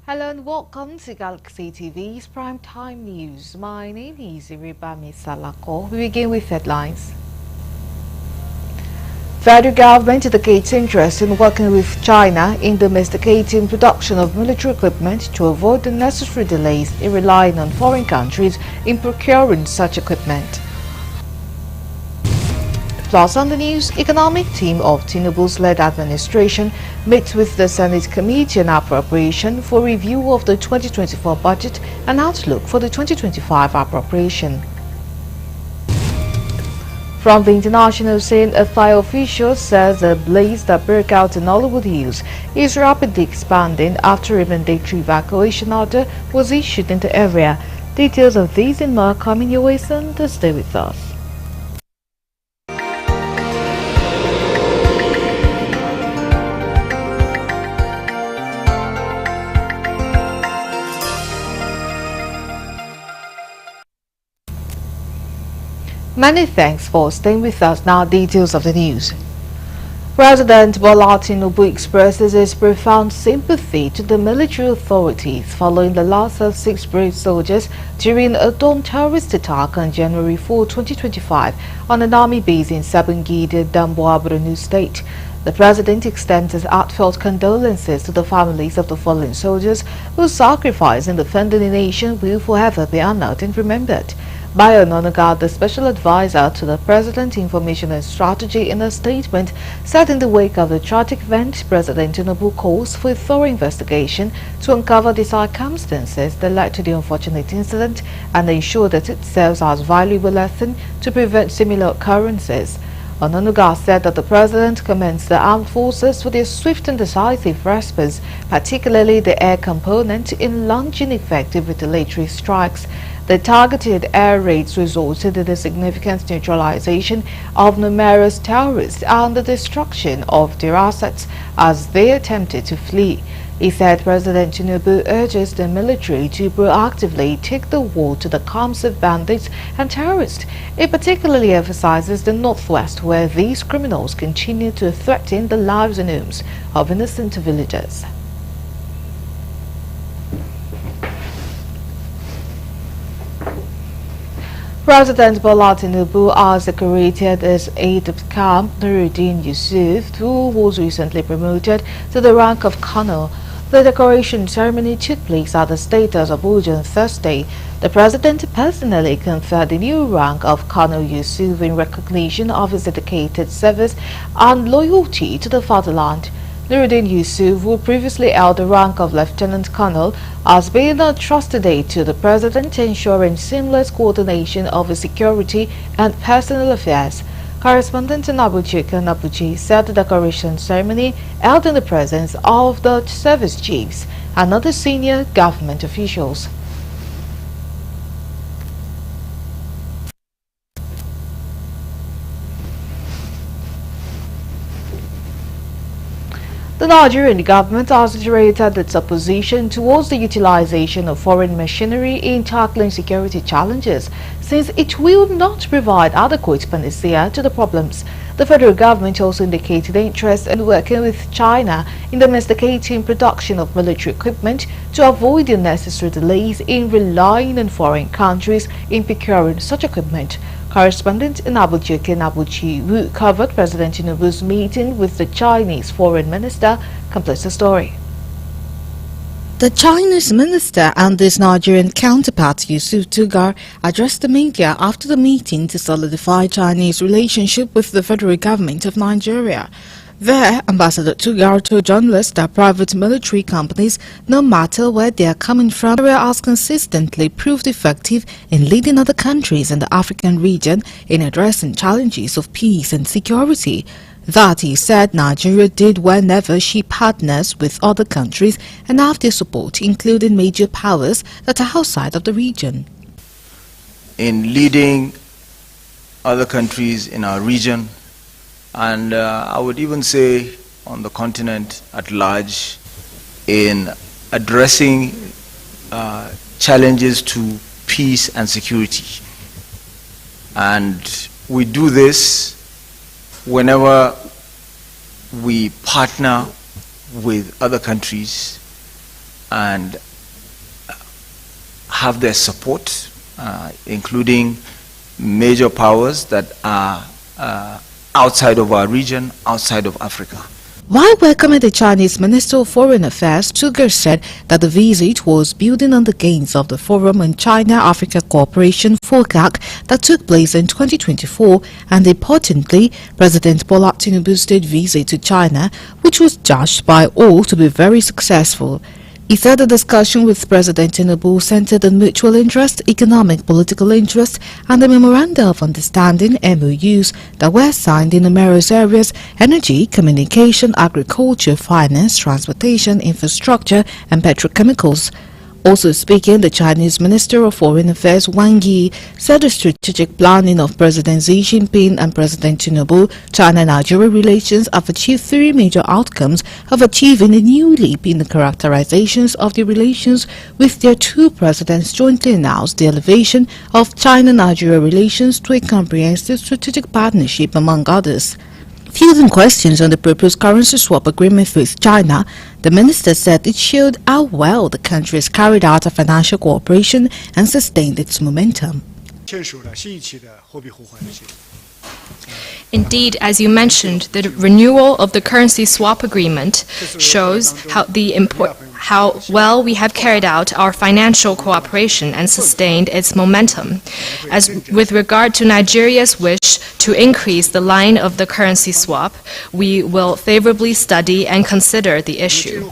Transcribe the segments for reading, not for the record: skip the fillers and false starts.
Hello and welcome to Galaxy TV's Primetime News. My name is Iribami Salako. We begin with headlines. Federal government indicates interest in working with China in domesticating production of military equipment to avoid unnecessary delays in relying on foreign countries in procuring such equipment. Plus on the news, economic team of Tinubu's led administration meets with the Senate Committee on Appropriation for review of the 2024 budget and outlook for the 2025 appropriation. From the international scene, a Thai official says the blaze that broke out in Hollywood Hills is rapidly expanding after a mandatory evacuation order was issued in the area. Details of these and more coming your way soon, to stay with us. Many thanks for staying with us. Now, details of the news. President Bola Tinubu expresses his profound sympathy to the military authorities following the loss of 6 brave soldiers during a dawn terrorist attack on January 4, 2025 on an army base in Sabungida, Damboa, Borno State. The president extends his heartfelt condolences to the families of the fallen soldiers whose sacrifice in defending the nation will forever be honored and remembered. Bayo Ononuga, the special advisor to the President Information and Strategy, in a statement said in the wake of the tragic event, President Tinubu calls for a thorough investigation to uncover the circumstances that led to the unfortunate incident and ensure that it serves as valuable lesson to prevent similar occurrences. Ononuga said that the President commends the armed forces for their swift and decisive response, particularly the air component, in launching effective retaliatory strikes. The targeted air raids resulted in the significant neutralization of numerous terrorists and the destruction of their assets as they attempted to flee. He said President Tinubu urges the military to proactively take the war to the camps of bandits and terrorists. He particularly emphasizes the Northwest, where these criminals continue to threaten the lives and homes of innocent villagers. President Bola Tinubu has decorated his aide-de-camp Nuruddin Yusuf, who was recently promoted to the rank of colonel. The decoration ceremony took place at the State of Abuja on Thursday. The president personally conferred the new rank of Colonel Yusuf in recognition of his dedicated service and loyalty to the fatherland. Nuruddin Yusuf, who previously held the rank of Lieutenant Colonel, has been a trusted aide to the President, ensuring seamless coordination of his security and personal affairs. Correspondent in Abuja said the decoration ceremony held in the presence of the service chiefs and other senior government officials. The Nigerian government has reiterated its opposition towards the utilization of foreign machinery in tackling security challenges, since it will not provide adequate panacea to the problems. The federal government also indicated interest in working with China in domesticating production of military equipment to avoid unnecessary delays in relying on foreign countries in procuring such equipment. Correspondent in Abuja, who covered President Tinubu's meeting with the Chinese foreign minister, completes the story. The Chinese minister and his Nigerian counterpart Yusuf Tugar addressed the media after the meeting to solidify Chinese relationship with the federal government of Nigeria. There, Ambassador Tugar told journalists that private military companies, no matter where they are coming from, has consistently proved effective in leading other countries in the African region in addressing challenges of peace and security. That, he said, Nigeria did whenever she partners with other countries and have their support, including major powers that are outside of the region. In leading other countries in our region, and I would even say on the continent at large, in addressing challenges to peace and security. And we do this whenever we partner with other countries and have their support, including major powers that are outside of our region, outside of Africa. While welcoming the Chinese Minister of Foreign Affairs, Tuger said that the visit was building on the gains of the Forum on China-Africa Cooperation (FOCAC) that took place in 2024, and importantly, President Bola Tinubu's state visit to China, which was judged by all to be very successful. He said the discussion with President Tinubu centered on mutual interest, economic, political interest, and the Memoranda of Understanding (MOUs) that were signed in numerous areas: energy, communication, agriculture, finance, transportation, infrastructure, and petrochemicals. Also speaking, the Chinese Minister of Foreign Affairs Wang Yi said the strategic planning of President Xi Jinping and President Tinubu, China-Nigeria relations have achieved three major outcomes of achieving a new leap in the characterizations of the relations, with their two presidents jointly announced the elevation of China-Nigeria relations to a comprehensive strategic partnership, among others. Fielding questions on the proposed currency swap agreement with China, the minister said it showed how well the country has carried out a financial cooperation and sustained its momentum. Indeed, as you mentioned, the renewal of the currency swap agreement shows how well we have carried out our financial cooperation and sustained its momentum. As with regard to Nigeria's wish to increase the line of the currency swap, we will favorably study and consider the issue.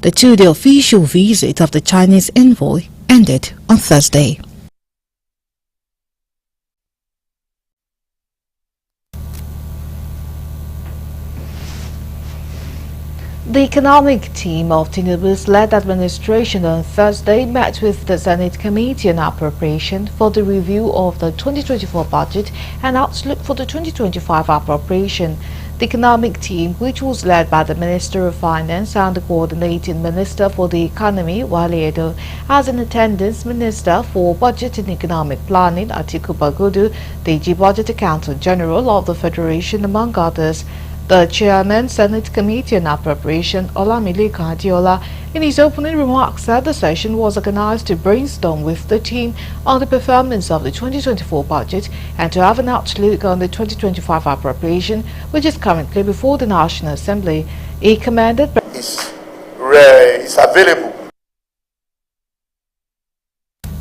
The two-day official visit of the Chinese envoy ended on Thursday. The economic team of Tinubu's led administration on Thursday met with the Senate Committee on Appropriation for the review of the 2024 budget and outlook for the 2025 appropriation. The economic team, which was led by the Minister of Finance and the Coordinating Minister for the Economy, Wale Edo, as in attendance Minister for Budget and Economic Planning, Atiku Bagudu, the DG Budget Accountant General of the Federation, among others. The Chairman, Senate Committee on Appropriation, Olamilekan Adeola, in his opening remarks said the session was organized to brainstorm with the team on the performance of the 2024 budget and to have an outlook on the 2025 appropriation, which is currently before the National Assembly. He commended is available.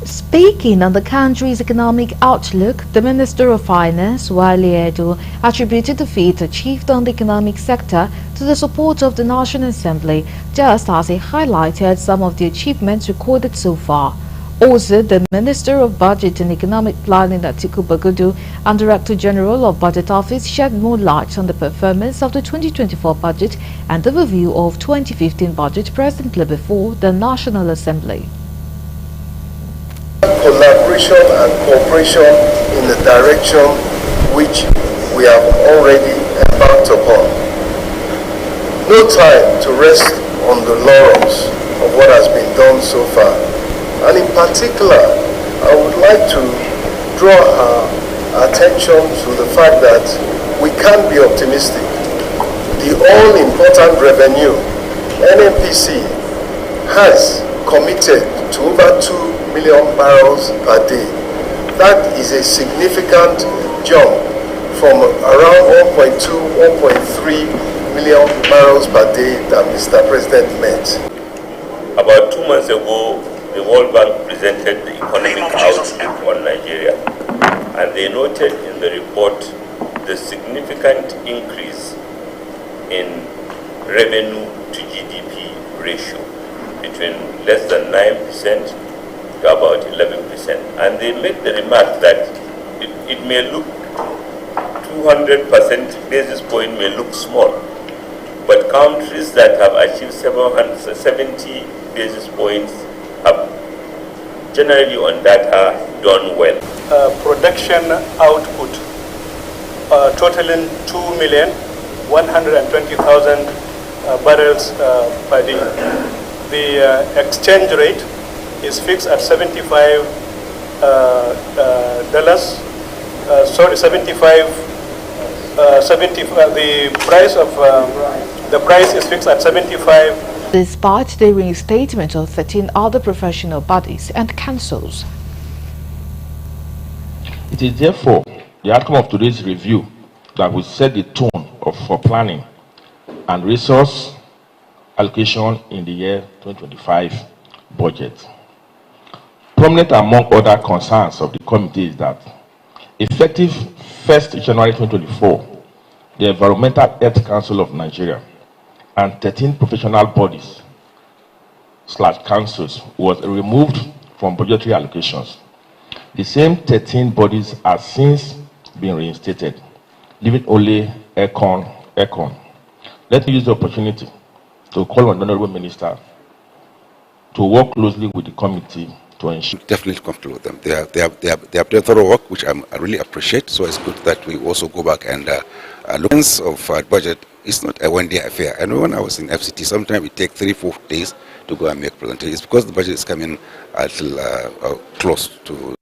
Speaking on the country's economic outlook, the Minister of Finance, Wale Edo, attributed the feat achieved on the economic sector to the support of the National Assembly, just as he highlighted some of the achievements recorded so far. Also, the Minister of Budget and Economic Planning, Atiku Bagudu, and Director General of Budget Office shed more light on the performance of the 2024 budget and the review of 2015 budget presently before the National Assembly. Collaboration and cooperation in the direction which we have already embarked upon. No time to rest on the laurels of what has been done so far. And in particular, I would like to draw our attention to the fact that we can be optimistic. The all-important revenue, NNPC, has committed to over 2 million barrels per day. That is a significant jump from around 1.2, 1.3 million barrels per day that Mr. President met. About 2 months ago, the World Bank presented the economic outlook on Nigeria, and they noted in the report the significant increase in revenue to GDP ratio between less than 9% to about 11%. And they made the remark that it may look 200% basis point may look small, but countries that have achieved 70 basis points have generally on data done well. Production output totaling 2,120,000 barrels per day. The exchange rate is fixed at $75. The price is fixed at 75 despite the reinstatement of 13 other professional bodies and councils. It is therefore the outcome of today's review that will set the tone for planning and resource allocation in the year 2025 budget. Prominent among other concerns of the committee is that effective 1st January 2024, the Environmental Health Council of Nigeria and 13 professional bodies / councils was removed from budgetary allocations. The same 13 bodies have since been reinstated, leaving only ECON. Let me use the opportunity to call on the Honorable Minister to work closely with the committee to ensure. Definitely comfortable with them. They have done thorough work, which I really appreciate. So it's good that we also go back and look at budget. It's not a one-day affair. I know when I was in FCT, sometimes it takes 3-4 days to go and make presentations because the budget is coming a little close to.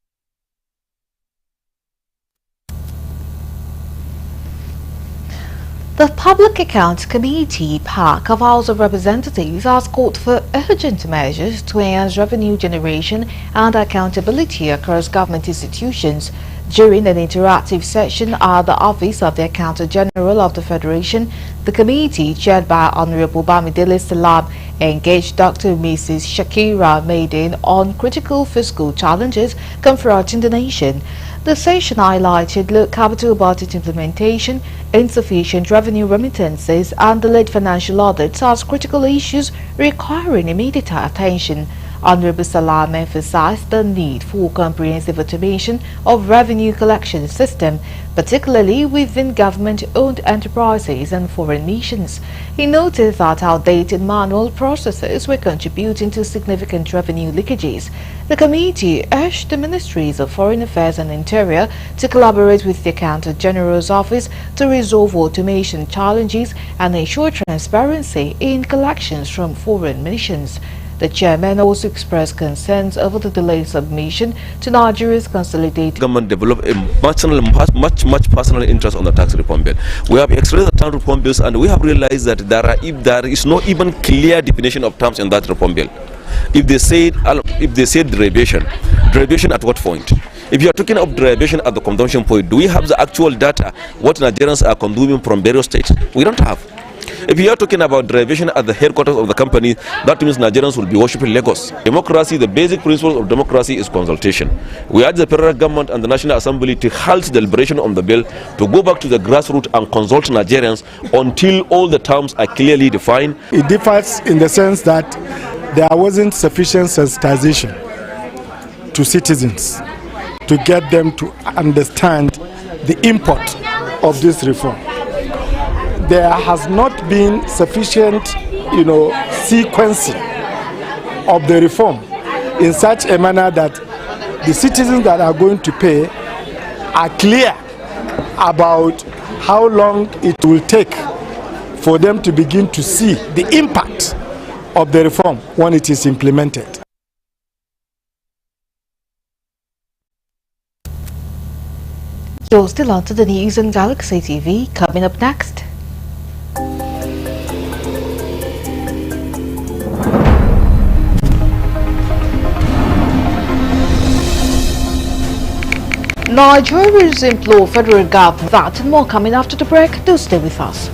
The Public Accounts Committee PAC of House of Representatives has called for urgent measures to enhance revenue generation and accountability across government institutions. During an interactive session at the Office of the Accountant General of the Federation, the committee, chaired by Honorable Bamidele Salam, engaged Dr. Mrs. Shakira Maiden on critical fiscal challenges confronting the nation. The session highlighted low capital budget implementation, insufficient revenue remittances, and delayed financial audits as critical issues requiring immediate attention. Honorable Salam emphasized the need for comprehensive automation of revenue collection system, particularly within government-owned enterprises and foreign missions. He noted that outdated manual processes were contributing to significant revenue leakages. The committee urged the Ministries of Foreign Affairs and Interior to collaborate with the Accountant General's Office to resolve automation challenges and ensure transparency in collections from foreign missions. The chairman also expressed concerns over the delayed submission to Nigeria's consolidated government develop a much personal interest on the tax reform bill. We have expressed the tax reform bills and we have realized that there is no even clear definition of terms in that reform bill. If they say derivation at what point? If you are talking of derivation at the consumption point, do we have the actual data what Nigerians are consuming from various states? We don't have. If you are talking about derivation at the headquarters of the company, that means Nigerians will be worshipping Lagos. Democracy, the basic principle of democracy is consultation. We urge the federal government and the National Assembly to halt deliberation on the bill, to go back to the grassroots and consult Nigerians until all the terms are clearly defined. It differs in the sense that there wasn't sufficient sensitization to citizens to get them to understand the import of this reform. There has not been sufficient, sequencing of the reform in such a manner that the citizens that are going to pay are clear about how long it will take for them to begin to see the impact of the reform when it is implemented. You're still on to the news on Galaxy TV. Coming up next. Nigerians implore federal government that and more coming after the break. Do stay with us.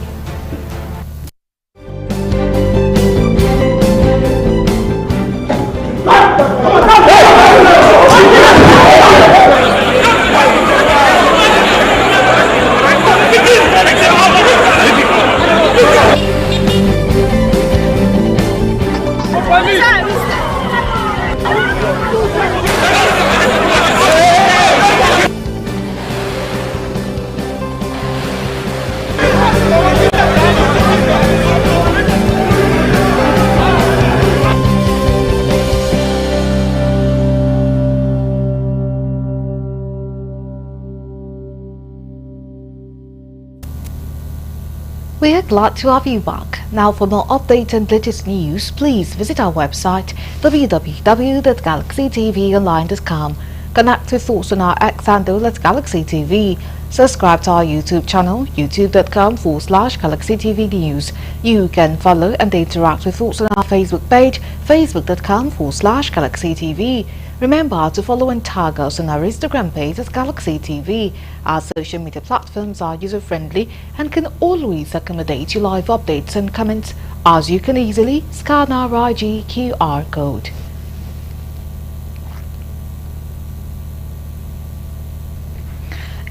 We are glad to have you back. Now for more updates and latest news, please visit our website www.galaxytvonline.com. Connect with thoughts on our X handle at Galaxy TV. Subscribe to our YouTube channel, youtube.com/Galaxy TV News. You can follow and interact with thoughts on our Facebook page, facebook.com/Galaxy TV. Remember to follow and tag us on our Instagram page at Galaxy TV. Our social media platforms are user-friendly and can always accommodate your live updates and comments, as you can easily scan our IG QR code.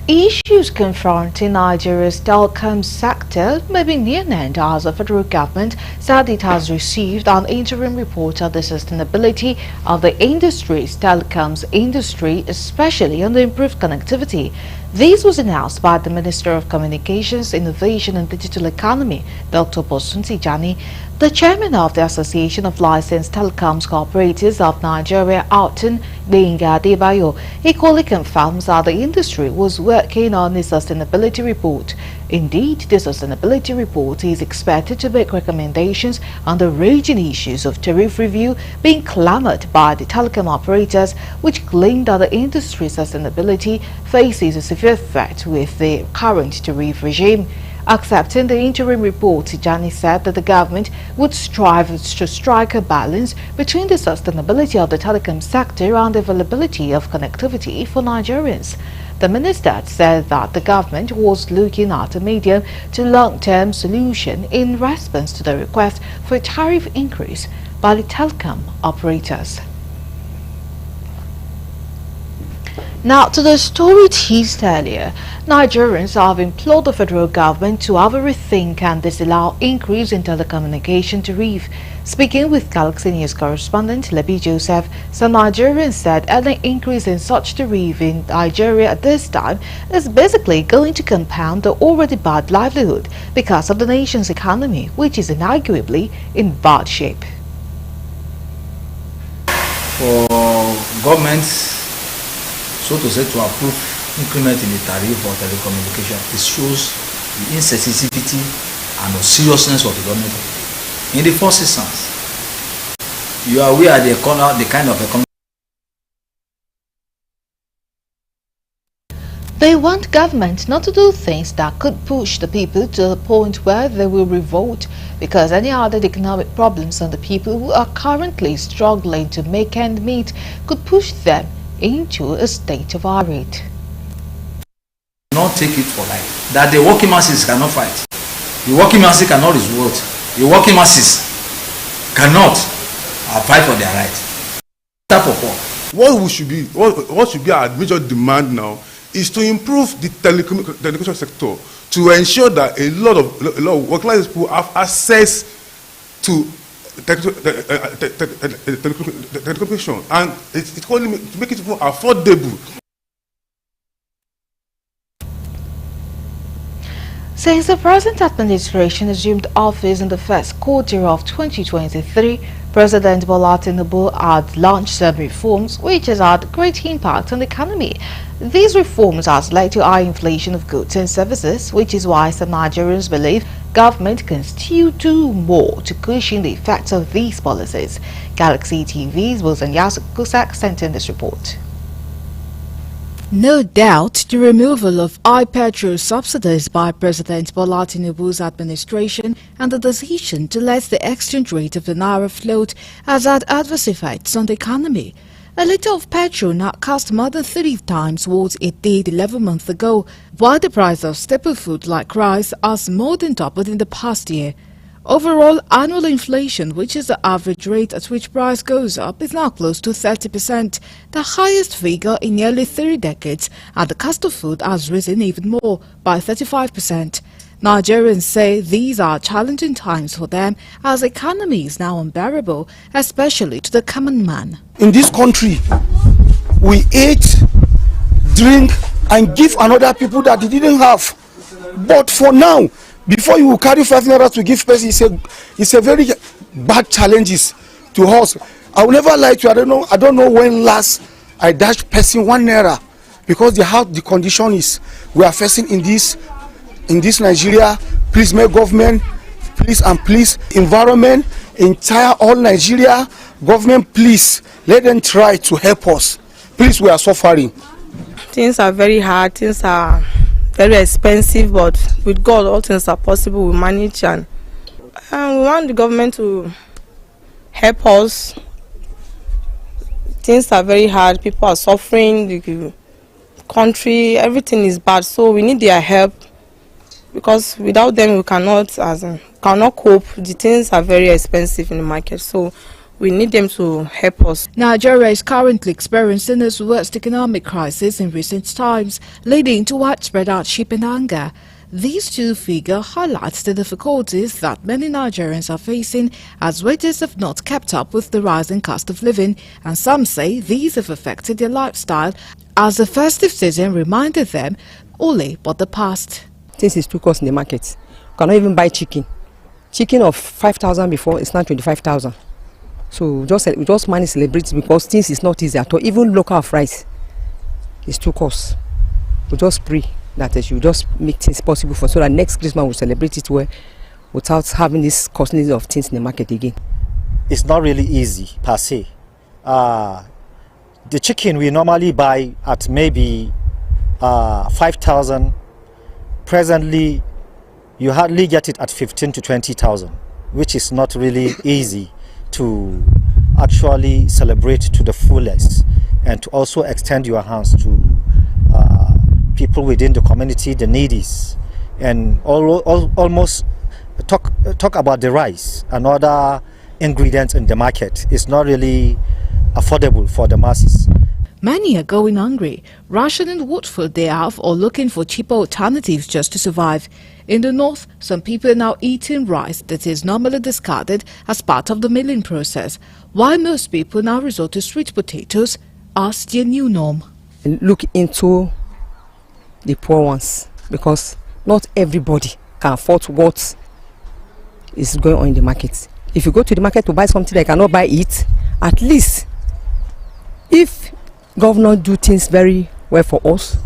Issues confronting Nigeria's telecom sector may be near an end as the federal government said it has received an interim report on the sustainability of the industry's telecoms industry, especially on the improved connectivity. This was announced by the Minister of Communications, Innovation and Digital Economy, Dr. Bosun Tijani. The chairman of the Association of Licensed Telecoms Cooperatives of Nigeria, Alton Benga Adebayo, equally confirms that the industry was working on a sustainability report. Indeed, the sustainability report is expected to make recommendations on the raging issues of tariff review being clamored by the telecom operators, which claim that the industry's sustainability faces a severe threat with the current tariff regime. Accepting the interim report, Tijani said that the government would strive to strike a balance between the sustainability of the telecom sector and the availability of connectivity for Nigerians. The minister said that the government was looking at a medium to long-term solution in response to the request for a tariff increase by the telecom operators. Now to the story teased earlier. Nigerians have implored the federal government to have a rethink and disallow increase in telecommunication tariff. Speaking with Galaxy News correspondent Lebi Joseph, some Nigerians said any increase in such tariff in Nigeria at this time is basically going to compound the already bad livelihood because of the nation's economy, which is inarguably in bad shape. For governments, so to say, to approve increment in the tariff for telecommunication, it shows the insensitivity and the seriousness of the government. In the first instance, you are aware the kind of economy. They want government not to do things that could push the people to the point where they will revolt, because any other economic problems on the people who are currently struggling to make ends meet could push them into a state of irate. Not take it for life that the working masses cannot fight. The working masses cannot revolt. The working masses cannot fight for their rights. What should be our major demand now is to improve the telecommunication sector, to ensure that a lot of working people have access to telecommunication, and it's only to make it more affordable. Since the present administration assumed office in the first quarter of 2023, President Bola Tinubu had launched some reforms which has had great impact on the economy. These reforms has led to high inflation of goods and services, which is why some Nigerians believe government can still do more to cushion the effects of these policies. Galaxy TV's Wilson Kusak sent in this report. No doubt, the removal of high petrol subsidies by President Bola Tinubu's administration and the decision to let the exchange rate of the naira float has had adverse effects on the economy. A litre of petrol now costs more than 3 times what it did 11 months ago, while the price of staple food like rice has more than doubled in the past year. Overall, annual inflation, which is the average rate at which price goes up, is now close to 30%, the highest figure in nearly 3 decades, and the cost of food has risen even more, by 35%. Nigerians say these are challenging times for them as the economy is now unbearable, especially to the common man. In this country, we eat, drink, and give another people that they didn't have. But for now, before you carry 5 naira to give person, it's a very bad challenges to us. I will never lie to you. I don't know when last I dashed person 1 naira, because how the condition is we are facing in this Nigeria. Please, make government, please, environment, entire all Nigeria government, please let them try to help us Please, we are suffering. Things are very hard, things are very expensive, but with God all things are possible. We manage, and we want the government to help us. Things are very hard, people are suffering, the country, everything is bad, so we need their help, because without them we cannot cope. The things are very expensive in the market, so we need them to help us. Nigeria is currently experiencing its worst economic crisis in recent times, leading to widespread hardship and anger. These two figures highlight the difficulties that many Nigerians are facing as wages have not kept up with the rising cost of living, and some say these have affected their lifestyle, as the festive season reminded them only but the past. Things is too cost in the market. You cannot even buy chicken. Chicken of 5,000 before, it's now 25,000. So we just manage to celebrate it, because things is not easy at all. Even local rice is too cost. We just pray that they should just make things possible so that next Christmas we'll celebrate it well without having this costliness of things in the market again. It's not really easy per se. The chicken we normally buy at maybe 5,000. Presently, you hardly get it at 15 to 20,000, which is not really easy to actually celebrate to the fullest, and to also extend your hands to people within the community, the needies, and almost talk about the rice and other ingredients in the market. It's not really affordable for the masses. Many are going hungry, rationing what food they have or looking for cheaper alternatives just to survive. In the north, some people are now eating rice that is normally discarded as part of the milling process, while most people now resort to sweet potatoes as their new norm. Look into the poor ones, because not everybody can afford what is going on in the market. If you go to the market to buy something they cannot buy it, at least if government do things very well for us,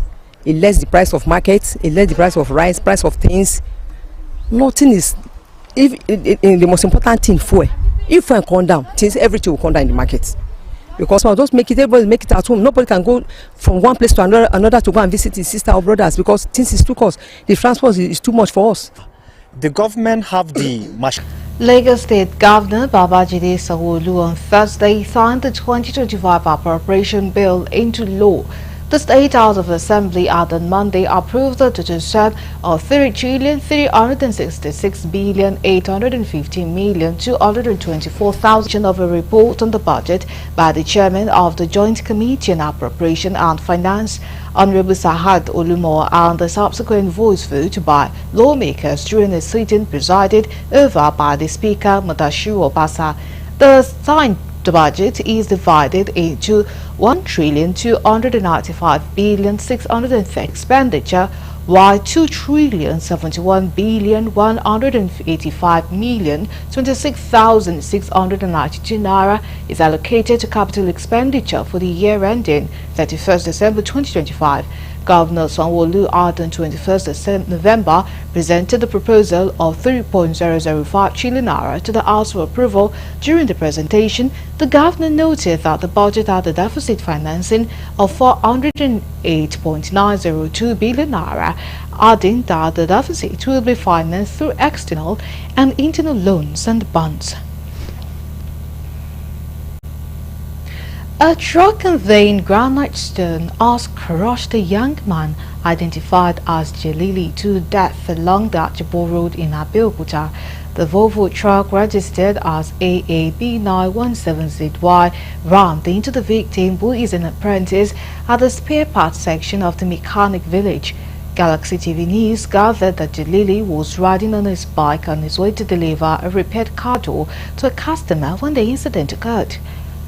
it less the price of market, it less the price of rice, price of things. Nothing is, if the most important thing, fuel. If fuel come down, things, everything will come down in the market. Because I'll just make it, everybody make it at home. Nobody can go from one place to another to go and visit his sister or brothers, because things is too cost. The transport is too much for us. The government have the machine. Lagos State Governor Babajide Sanwo-Olu on Thursday signed the 2025 appropriation bill into law. The State House of Assembly on Monday approved the total sum of 3,366,815,224,000 of a report on the budget by the chairman of the Joint Committee on Appropriation and Finance, Honorable Sahad Olumo, and the subsequent voice vote by lawmakers during a sitting presided over by the Speaker Mudashiru Obasa. The signed budget is divided into 1,295,600,000 expenditure, while 2,781,185,026,692 naira is allocated to capital expenditure for the year ending 31st December 2025. Governor Sanwo-Olu on 21st November presented the proposal of 3.005 trillion naira to the House for approval. During the presentation, the governor noted that the budget had a deficit financing of 408.902 billion naira, adding that the deficit will be financed through external and internal loans and bonds. A truck conveying granite stone has crushed a young man identified as Jalili to death along the Ajabo Road in Abeokuta. The Volvo truck registered as AAB 917ZY rammed into the victim, who is an apprentice at the spare parts section of the mechanic village. Galaxy TV News gathered that Jalili was riding on his bike on his way to deliver a repaired car door to a customer when the incident occurred.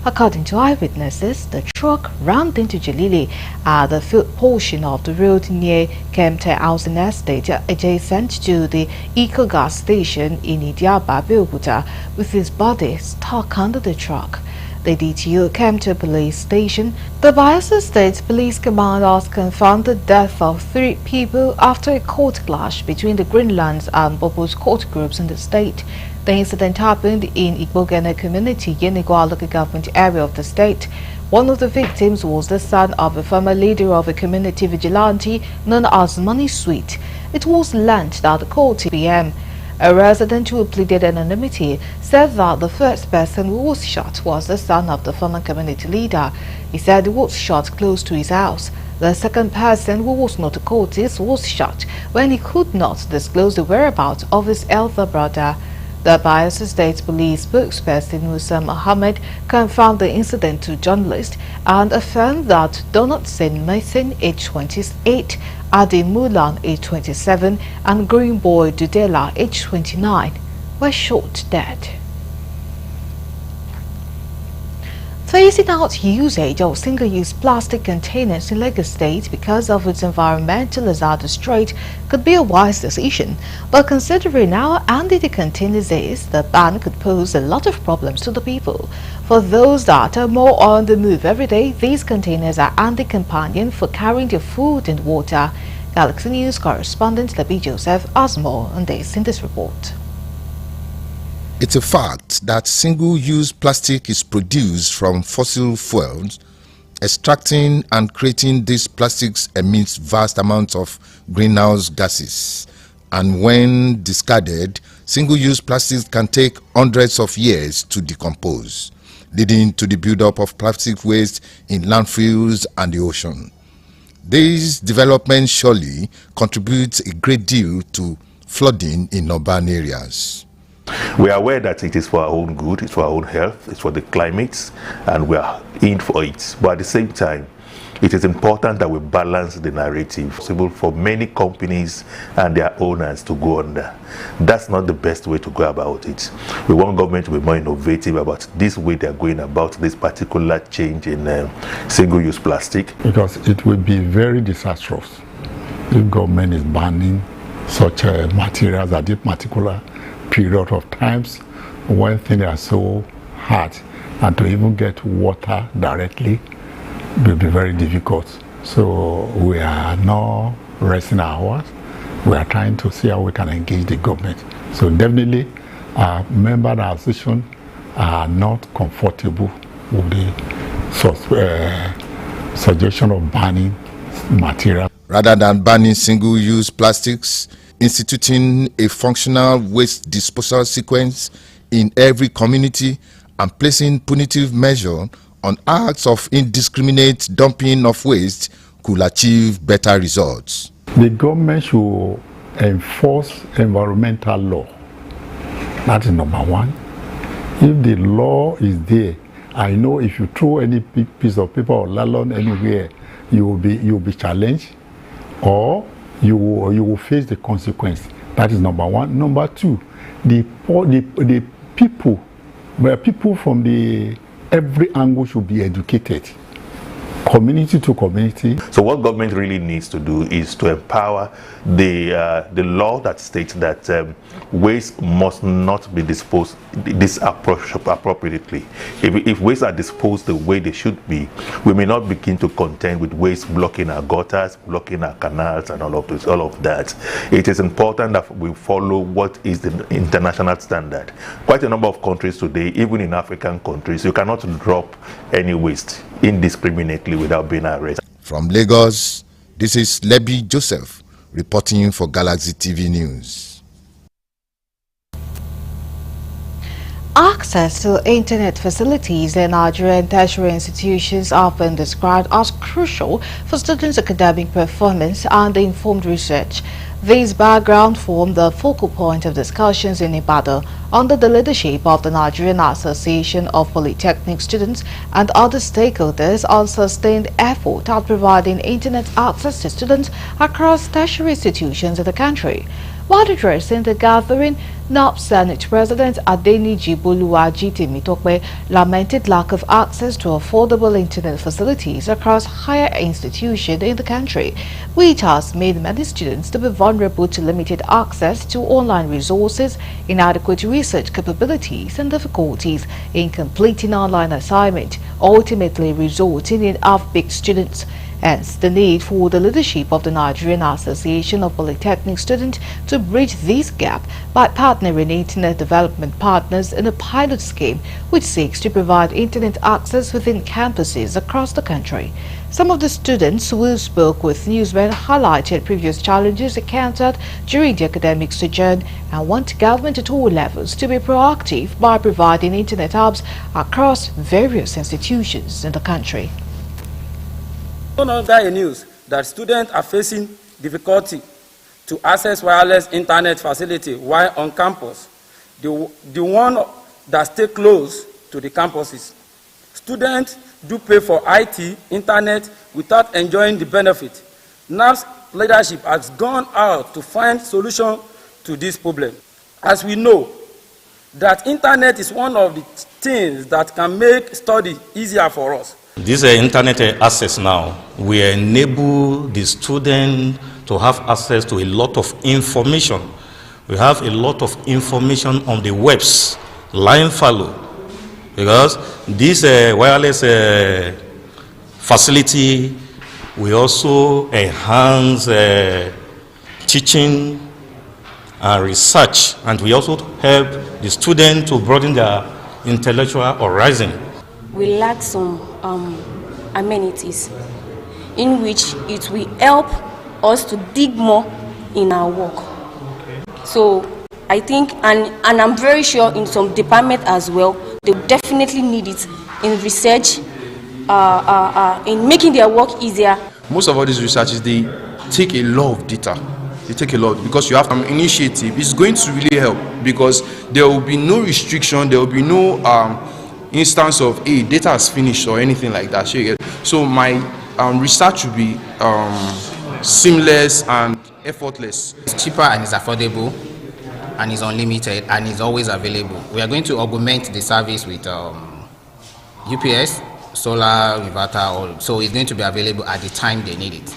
According to eyewitnesses, the truck rammed into Jalili at the field portion of the road near Kemte Housing Estate, adjacent to the Eco Gas station in Idiaba, Abeokuta, with his body stuck under the truck. The DTO came to a police station. The Bayelsa State Police Command has confirmed the death of 3 people after a court clash between the Greenlands and Bobo's court groups in the state. The incident happened in Igbogene community, Yenigwa local government area of the state. One of the victims was the son of a former leader of a community vigilante known as Money Sweet. It was learnt that the court PM, a resident who pleaded anonymity, said that the first person who was shot was the son of the former community leader. He said he was shot close to his house. The second person, who was not a courtist, was shot when he could not disclose the whereabouts of his elder brother. The Bayelsa State Police spokesperson Musa Mohammed confirmed the incident to journalists and affirmed that Donald Sin Mason, age 28, Adi Mulan, age 27, and Greenboy Dudela, age 29, were shot dead. Phasing out usage of single-use plastic containers in Lagos State because of its environmental hazardous trait could be a wise decision, but considering how handy the containers is, the ban could pose a lot of problems to the people. For those that are more on the move every day, these containers are handy companion for carrying their food and water. Galaxy News correspondent Labi Joseph has more on this in this report. It's a fact that single-use plastic is produced from fossil fuels. Extracting and creating these plastics emits vast amounts of greenhouse gases. And when discarded, single-use plastics can take hundreds of years to decompose, leading to the buildup of plastic waste in landfills and the ocean. These developments surely contribute a great deal to flooding in urban areas. We are aware that it is for our own good, it's for our own health, it's for the climate, and we are in for it. But at the same time, it is important that we balance the narrative. It's possible for many companies and their owners to go under. That's not the best way to go about it. We want government to be more innovative about this way they are going about this particular change in single-use plastic. Because it will be very disastrous if government is banning such materials at this particular period of times when things are so hard, and to even get water directly will be very difficult. So we are not resting our hours. We are trying to see how we can engage the government. So definitely our member association are not comfortable with the suggestion of banning material. Rather than banning single-use plastics, instituting a functional waste disposal sequence in every community and placing punitive measure on acts of indiscriminate dumping of waste could achieve better results. The government should enforce environmental law. That is number one. If the law is there, I know if you throw any piece of paper or nylon anywhere, you will be challenged, or you will face the consequence. That is number one. Number two, the people from every angle should be educated, community to community. So what government really needs to do is to empower the law that states that waste must not be disposed appropriately. If waste are disposed the way they should be, we may not begin to contend with waste blocking our gutters, blocking our canals, and all of that. It is important that we follow what is the international standard. Quite a number of countries today, even in African countries, you cannot drop any waste indiscriminately without being arrested. From Lagos, this is Labi Joseph reporting for Galaxy TV News. Access to internet facilities in Nigerian tertiary institutions have been described as crucial for students' academic performance and informed research. This background formed the focal point of discussions in Ibadan under the leadership of the Nigerian Association of Polytechnic Students and other stakeholders on sustained effort at providing internet access to students across tertiary institutions in the country. While addressing the gathering, NAP Senate President Adeniji Boluwaji Temitope lamented lack of access to affordable internet facilities across higher institutions in the country, which has made many students to be vulnerable to limited access to online resources, inadequate research capabilities, and difficulties in completing online assignment, ultimately resulting in half-baked students. Hence, the need for the leadership of the Nigerian Association of Polytechnic Students to bridge this gap by partnering internet development partners in a pilot scheme which seeks to provide internet access within campuses across the country. Some of the students who spoke with newsmen highlighted previous challenges encountered during the academic sojourn and want government at all levels to be proactive by providing internet hubs across various institutions in the country. No longer a news that students are facing difficulty to access wireless internet facility while on campus, the one that stay close to the campuses. Students do pay for IT, internet, without enjoying the benefit. NAP's leadership has gone out to find solution to this problem. As we know, that internet is one of the things that can make study easier for us. This internet access now will enable the student to have access to a lot of information. We have a lot of information on the webs, line follow, because this wireless facility will also enhance teaching and research, and we also help the student to broaden their intellectual horizon. We lack some amenities in which it will help us to dig more in our work. So I think, and I'm very sure in some department as well, they definitely need it in research, in making their work easier. Most of all these researches, they take a lot of data. They take a lot because you have an initiative. It's going to really help because there will be no restriction, there will be no instance of data has finished or anything like that. So my research will be seamless and effortless. It's cheaper and it's affordable and it's unlimited and it's always available. We are going to augment the service with UPS, solar inverter, so it's going to be available at the time they need it.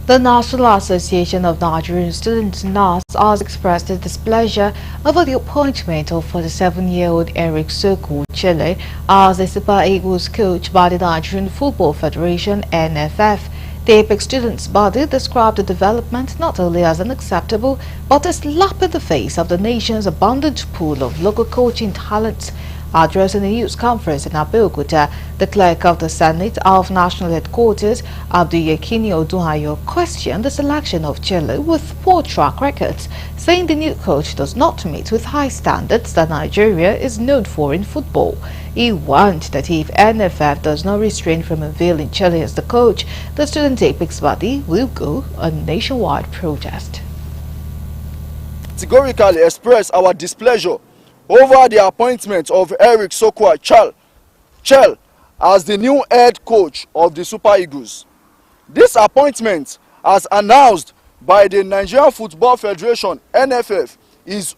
The National Association of Nigerian Students (NAS) has expressed its displeasure over the appointment of 47-year-old Eric Soko Chile as the Super Eagles coach by the Nigerian Football Federation (NFF). The Apex Students body described the development not only as unacceptable but a slap in the face of the nation's abundant pool of local coaching talents. Addressing a news conference in Abeokuta, the clerk of the Senate of National Headquarters, Abduyekini Odunayo, questioned the selection of Chile with poor track records, saying the new coach does not meet with high standards that Nigeria is known for in football. He warned that if NFF does not restrain from unveiling Chile as the coach, the student Apex body will go on nationwide protest. Categorically express our displeasure over the appointment of Eric Soko Chel as the new head coach of the Super Eagles. This appointment, as announced by the Nigerian Football Federation (NFF), is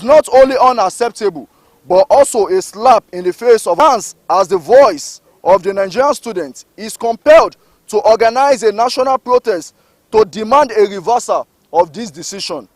not only unacceptable but also a slap in the face of fans, as the voice of the Nigerian students is compelled to organize a national protest to demand a reversal of this decision.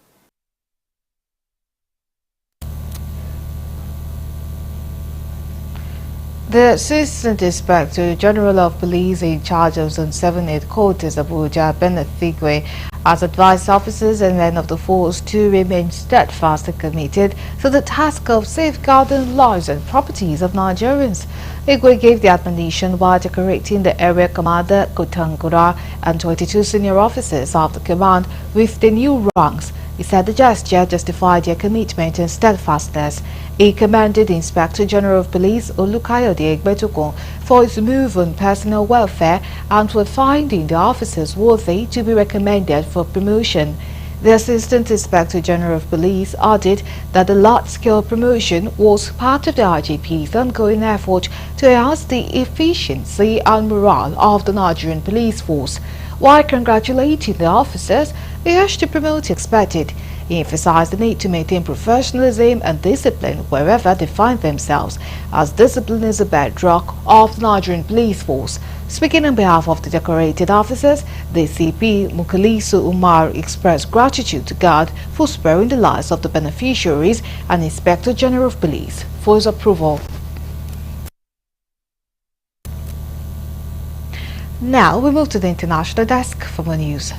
The Assistant Inspector General of Police in charge of Zone 7 Headquarters Abuja, Bennett Thigwe, has advised officers and men of the force to remain steadfast and committed to the task of safeguarding lives and properties of Nigerians. Thigwe gave the admonition while decorating the area commander Kotangura and 22 senior officers of the command with the new ranks. He said the gesture justified their commitment and steadfastness. He commended the Inspector General of Police Olukayode Egbetokun for his move on personal welfare and for finding the officers worthy to be recommended for promotion. The Assistant Inspector General of Police added that the large-scale promotion was part of the IGP's ongoing effort to enhance the efficiency and morale of the Nigerian police force. While congratulating the officers, he urged to promote expected. He emphasized the need to maintain professionalism and discipline wherever they find themselves, as discipline is a bedrock of the Nigerian police force. Speaking on behalf of the decorated officers, the CP Mukalisu Umar expressed gratitude to God for sparing the lives of the beneficiaries and Inspector General of Police for his approval. Now we move to the international desk for more news.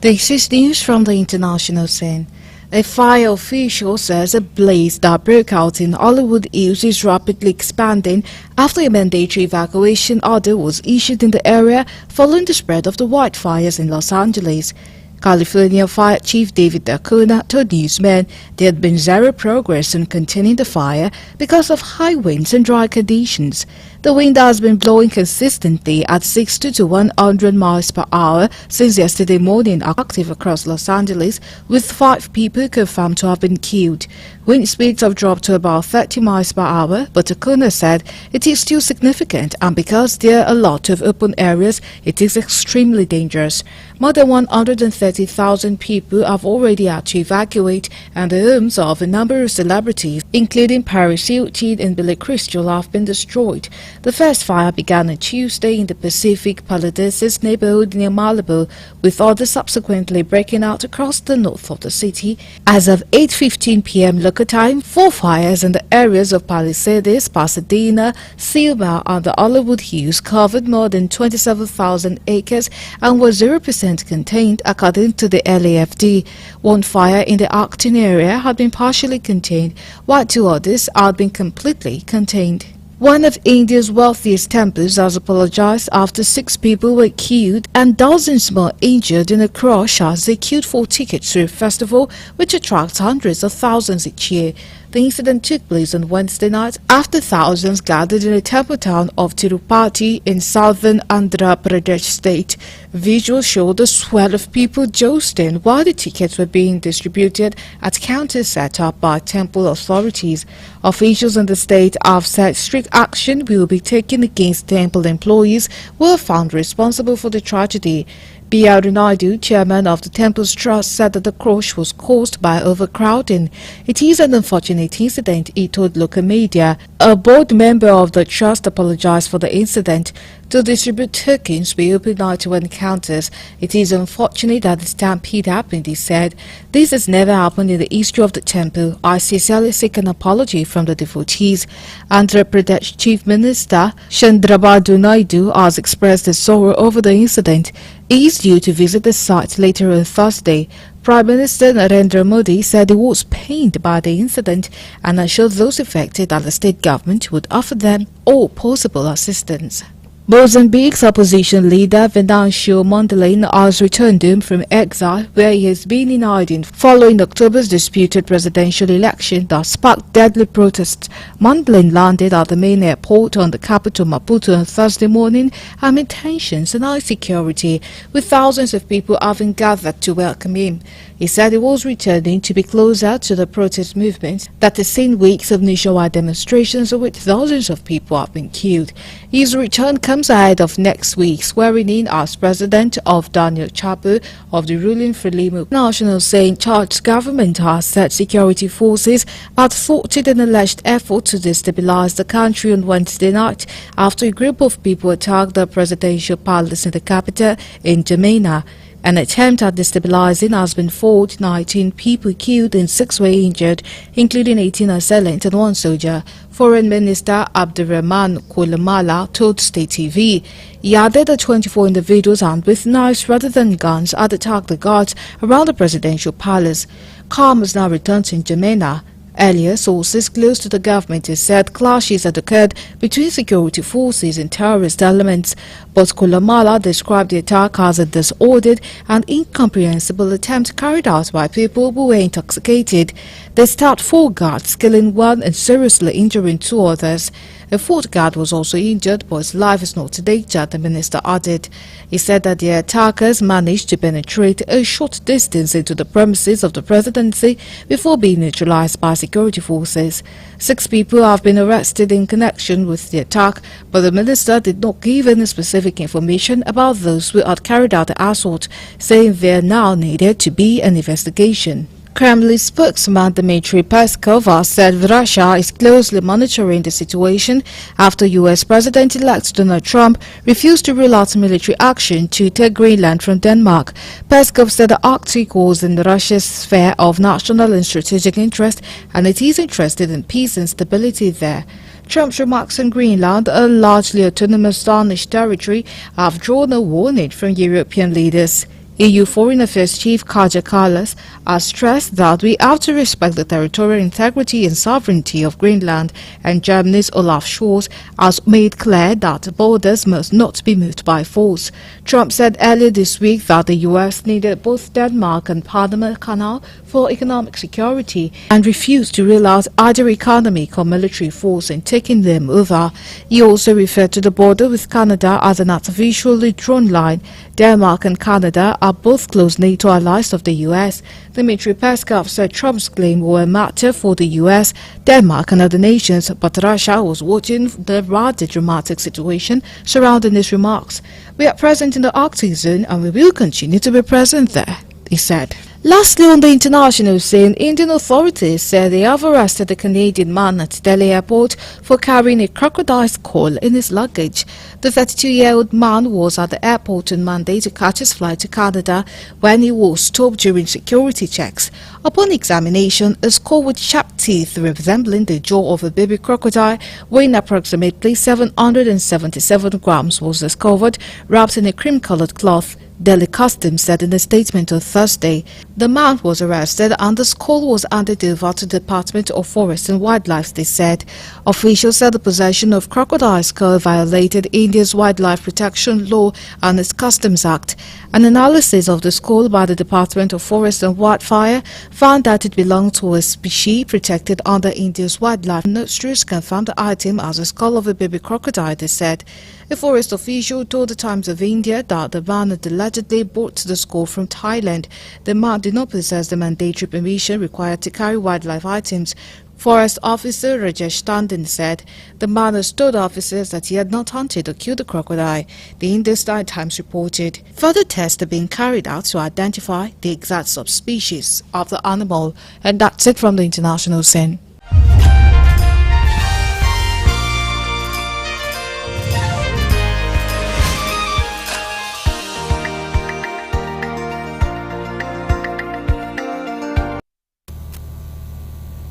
This is news from the international scene. A fire official says a blaze that broke out in Hollywood Hills is rapidly expanding after a mandatory evacuation order was issued in the area following the spread of the wildfires in Los Angeles. California Fire Chief David Acuna told newsmen there had been zero progress in containing the fire because of high winds and dry conditions. The wind has been blowing consistently at 60 to 100 miles per hour since yesterday morning, active across Los Angeles, with 5 people confirmed to have been killed. Wind speeds have dropped to about 30 miles per hour, but Acuna said it is still significant, and because there are a lot of open areas, it is extremely dangerous. More than 130,000 people have already had to evacuate, and the homes of a number of celebrities, including Paris Hilton and Billy Crystal, have been destroyed. The first fire began on Tuesday in the Pacific Palisades neighborhood near Malibu, with others subsequently breaking out across the north of the city. As of 8:15 p.m. local time, 4 fires in the areas of Palisades, Pasadena, Silma, and the Hollywood Hills covered more than 27,000 acres and were 0% contained, according to the LAFD. 1 fire in the Acton area had been partially contained, while 2 others had been completely contained. One of India's wealthiest temples has apologized after 6 people were killed and dozens more injured in a crash as they queued for tickets to a festival which attracts hundreds of thousands each year. The incident took place on Wednesday night after thousands gathered in the temple town of Tirupati in southern Andhra Pradesh state. Visuals showed a swell of people jostling while the tickets were being distributed at counters set up by temple authorities. Officials in the state have said strict action will be taken against temple employees who were found responsible for the tragedy. B.R. Naidu, chairman of the temple's trust, said that the crash was caused by overcrowding. It is an unfortunate incident, he told local media. A board member of the trust apologized for the incident. To distribute tokens, we opened 91 counters. It is unfortunate that the stampede happened, he said. This has never happened in the history of the temple. I sincerely seek an apology from the devotees. Andhra Pradesh Chief Minister Chandrababu Naidu has expressed his sorrow over the incident. He is due to visit the site later on Thursday. Prime Minister Narendra Modi said he was pained by the incident and assured those affected that the state government would offer them all possible assistance. Mozambique's opposition leader Venancio Mondlane has returned home from exile, where he has been in hiding following October's disputed presidential election that sparked deadly protests. Mondlane landed at the main airport on the capital Maputo on Thursday morning amid tensions and high security, with thousands of people having gathered to welcome him. He said he was returning to be closer to the protest movement that has seen weeks of nationwide demonstrations in which thousands of people have been killed. His return comes ahead of next week's swearing in as president of Daniel Chapo of the ruling Frelimo National, saying Chad's government has said security forces had thwarted an alleged effort to destabilize the country on Wednesday night after a group of people attacked the presidential palace in the capital in Jamena. An attempt at destabilizing has been fought, 19 people killed and 6 were injured, including 18 assailants and 1 soldier. Foreign Minister Abdurrahman Kulamala told State TV. He added that 24 individuals armed with knives rather than guns had attacked the guards around the presidential palace. Calm has now returned in Jamena. Earlier, sources close to the government have said clashes had occurred between security forces and terrorist elements, but Kulamala described the attack as a disordered and incomprehensible attempt carried out by people who were intoxicated. They stabbed 4 guards, killing 1 and seriously injuring 2 others. A fourth guard was also injured, but his life is not in danger, the minister added. He said that the attackers managed to penetrate a short distance into the premises of the presidency before being neutralized by security forces. 6 people have been arrested in connection with the attack, but the minister did not give any specific information about those who had carried out the assault, saying there now needed to be an investigation. Kremlin spokesman Dmitry Peskov has said Russia is closely monitoring the situation after U.S. President-elect Donald Trump refused to rule out military action to take Greenland from Denmark. Peskov said the Arctic was in Russia's sphere of national and strategic interest, and it is interested in peace and stability there. Trump's remarks on Greenland, a largely autonomous Danish territory, have drawn a warning from European leaders. EU Foreign Affairs Chief Kaja Kallas has stressed that we have to respect the territorial integrity and sovereignty of Greenland, and Germany's Olaf Scholz has made clear that borders must not be moved by force. Trump said earlier this week that the US needed both Denmark and Panama Canal for economic security and refused to rule out either economic or military force in taking them over. He also referred to the border with Canada as an artificially drawn line. Denmark and Canada are both close NATO allies of the US. Dmitry Peskov said Trump's claim were a matter for the US, Denmark and other nations, but Russia was watching the rather dramatic situation surrounding his remarks. We are present in the Arctic zone and we will continue to be present there, he said. Lastly, on the international scene, Indian authorities said they have arrested a Canadian man at Delhi airport for carrying a crocodile skull in his luggage. The 32-year-old man was at the airport on Monday to catch his flight to Canada when he was stopped during security checks. Upon examination, a skull with sharp teeth resembling the jaw of a baby crocodile weighing approximately 777 grams was discovered, wrapped in a cream-colored cloth. Delhi Customs said in a statement on Thursday. The man was arrested and the skull was handed over to the Department of Forest and Wildlife, they said. Officials said the possession of crocodile skull violated India's Wildlife Protection Law and its Customs Act. An analysis of the skull by the Department of Forest and Wildfire found that it belonged to a species protected under India's wildlife. Nurseries confirmed the item as a skull of a baby crocodile, they said. A forest official told the Times of India that the man had allegedly bought the skull from Thailand. The man did not possess the mandatory permission required to carry wildlife items. Forest Officer Rajesh Tandon said the man has told officers that he had not hunted or killed the crocodile. The Hindustan Times reported further tests are being carried out to identify the exact subspecies of the animal. And that's it from the international scene.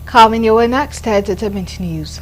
Coming your way next, entertainment news.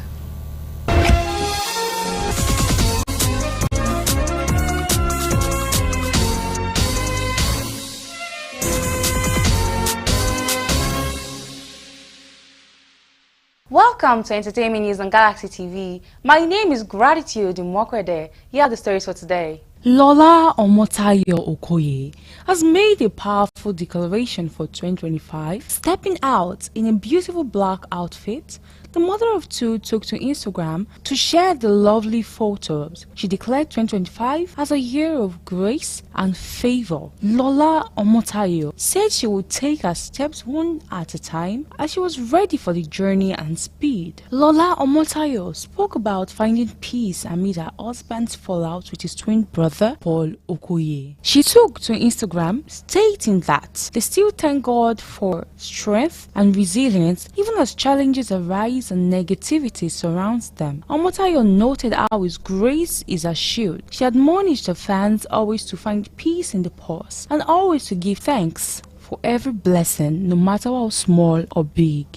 Welcome to Entertainment News on Galaxy TV. My name is Gratitude Mwokwede. Here are the stories for today. Lola Omotayo Okoye has made a powerful declaration for 2025, stepping out in a beautiful black outfit. The mother of two took to Instagram to share the lovely photos. She declared 2025 as a year of grace and favor. Lola Omotayo said she would take her steps one at a time as she was ready for the journey and speed. Lola Omotayo spoke about finding peace amid her husband's fallout with his twin brother, Paul Okoye. She took to Instagram stating that they still thank God for strength and resilience even as challenges arise and negativity surrounds them. Omotayo noted how his grace is a shield. She admonished her fans always to find peace in the pause and always to give thanks for every blessing, no matter how small or big.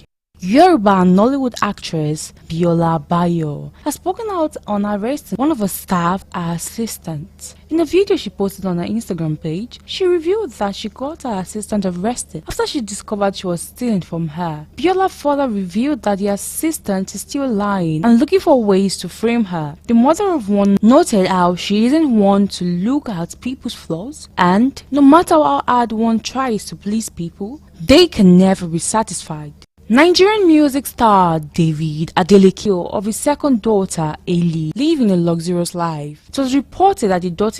Yoruba and Nollywood actress Biola Bayo has spoken out on arresting one of her staff, her assistant. In a video she posted on her Instagram page, she revealed that she got her assistant arrested after she discovered she was stealing from her. Biola further revealed that the assistant is still lying and looking for ways to frame her. The mother of one noted how she isn't one to look at people's flaws, and no matter how hard one tries to please people, they can never be satisfied. Nigerian music star David Adeleke of his second daughter, Ailey, living a luxurious life. It was reported that the daughter